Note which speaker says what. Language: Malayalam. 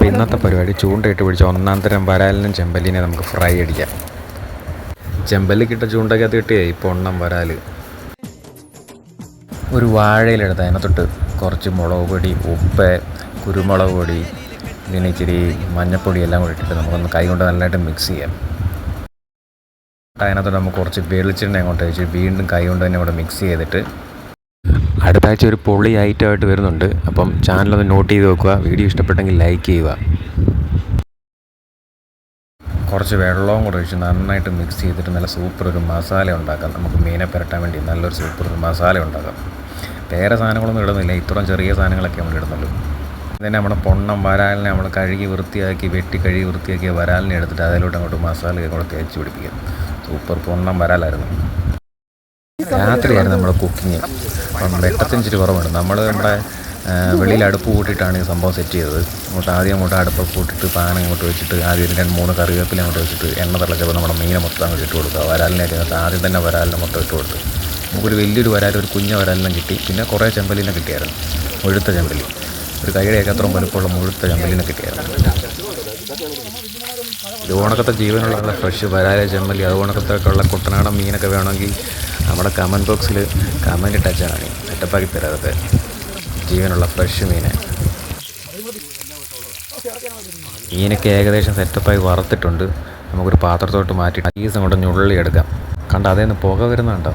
Speaker 1: അപ്പോൾ ഇന്നത്തെ പരിപാടി ചൂണ്ടയിട്ട് പിടിച്ച ഒന്നാം തരം വരാലിനും ചെമ്പല്ലിനെ നമുക്ക് ഫ്രൈ അടിക്കാം. ചെമ്പല്ലിക്കിട്ട ചൂണ്ടക്കകത്ത് കിട്ടിയേ ഈ പൊണ്ണം വരാൽ. ഒരു വാഴയിലെടുത്ത് അതിനകത്തൊട്ട് കുറച്ച് മുളക് പൊടി, ഉപ്പ്, കുരുമുളക് പൊടി, പിന്നെ ഇച്ചിരി മഞ്ഞൾപ്പൊടി എല്ലാം കൂടി ഇട്ടിട്ട് നമുക്കൊന്ന് കൈ കൊണ്ട് നല്ലതായിട്ട് മിക്സ് ചെയ്യാം. അതിനകത്തോട്ട് നമുക്ക് കുറച്ച് വെളിച്ചെണ്ണ അങ്ങോട്ട് വെച്ച് വീണ്ടും കൈ കൊണ്ട് തന്നെ ഇവിടെ മിക്സ് ചെയ്തിട്ട് അടുത്ത ആഴ്ച ഒരു പൊളി ഐറ്റമായിട്ട് വരുന്നുണ്ട്. അപ്പം ചാനലൊന്ന് നോട്ട് ചെയ്ത് വെക്കുക. വീഡിയോ ഇഷ്ടപ്പെട്ടെങ്കിൽ ലൈക്ക് ചെയ്യുക. കുറച്ച് വെള്ളവും കൂടെ ഒഴിച്ച് നന്നായിട്ട് മിക്സ് ചെയ്തിട്ട് നല്ല സൂപ്പർ ഒരു മസാല ഉണ്ടാക്കാം. നമുക്ക് മീനെ പുരട്ടാൻ വേണ്ടി നല്ലൊരു സൂപ്പർ ഒരു മസാല ഉണ്ടാക്കാം. വേറെ സാധനങ്ങളൊന്നും ഇടുന്നില്ല, ഇത്രയും ചെറിയ സാധനങ്ങളൊക്കെ നമ്മൾ ഇടുന്നുള്ളൂ. ഇതിനെ നമ്മുടെ പൊണ്ണം വരാലിനെ നമ്മൾ കഴുകി വൃത്തിയാക്കിയ വരാലിനെ എടുത്തിട്ട് അതിലോട്ട് അങ്ങോട്ട് മസാല അങ്ങോട്ട് തേച്ച് പിടിപ്പിക്കാം. സൂപ്പർ പൊണ്ണം വരാലായിരുന്നു. രാത്രിയായിരുന്നു നമ്മുടെ കുക്കിങ്. അപ്പം വെട്ടത്തിഞ്ചിരി കുറവുണ്ട്. നമ്മുടെ വെളിയിൽ അടുപ്പ് കൂട്ടിയിട്ടാണ് ഈ സംഭവം സെറ്റ് ചെയ്തത്. ആദ്യം അടുപ്പ് കൂട്ടിയിട്ട് പാൻ അങ്ങോട്ട് വെച്ചിട്ട് ആദ്യം 2-3 കറിവേപ്പില അങ്ങോട്ട് വെച്ചിട്ട് എണ്ണ തിളച്ചപ്പോൾ നമ്മുടെ മീനെ മൊത്തം അങ്ങോട്ട് ഇട്ട് കൊടുക്കുക. വരാലിനൊക്കെ ആദ്യം തന്നെ വരാലിനെ മൊത്തം ഇട്ട് കൊടുത്ത് നമുക്കൊരു വലിയൊരു വരാൽ, ഒരു കുഞ്ഞ വരാലിനും കിട്ടി. പിന്നെ കുറേ ചെമ്പല്ലിനെ കിട്ടിയായിരുന്നു, മുഴുത്ത ചെമ്പല്ലി. ഒരു കൈയുടെയൊക്കെ അത്രയും വലുപ്പമുള്ള മുഴുത്ത ചെമ്പല്ലിനെ കിട്ടിയായിരുന്നു. ഇത് ഉണക്കത്തെ ജീവനുള്ള ഫ്രഷ് വരാലെ ചെമ്പല്ലി, അത് ഉണക്കത്തൊക്കെ ഉള്ള കുട്ടനാടൻ മീനൊക്കെ വേണമെങ്കിൽ നമ്മുടെ കമൻറ്റ് ബോക്സിൽ കമൻറ്റ് ഇട്ടാണ് സെറ്റപ്പാക്കി തരാതെ ജീവനുള്ള ഫ്രഷ് മീനെ. മീനൊക്കെ ഏകദേശം സെറ്റപ്പായി വറുത്തിട്ടുണ്ട്. നമുക്കൊരു പാത്രത്തോട്ട് മാറ്റി ഈസ് അങ്ങോട്ട് ഞുള്ളി എടുക്കാം. കണ്ട അതേന്ന് പുക വരുന്നുണ്ടോ?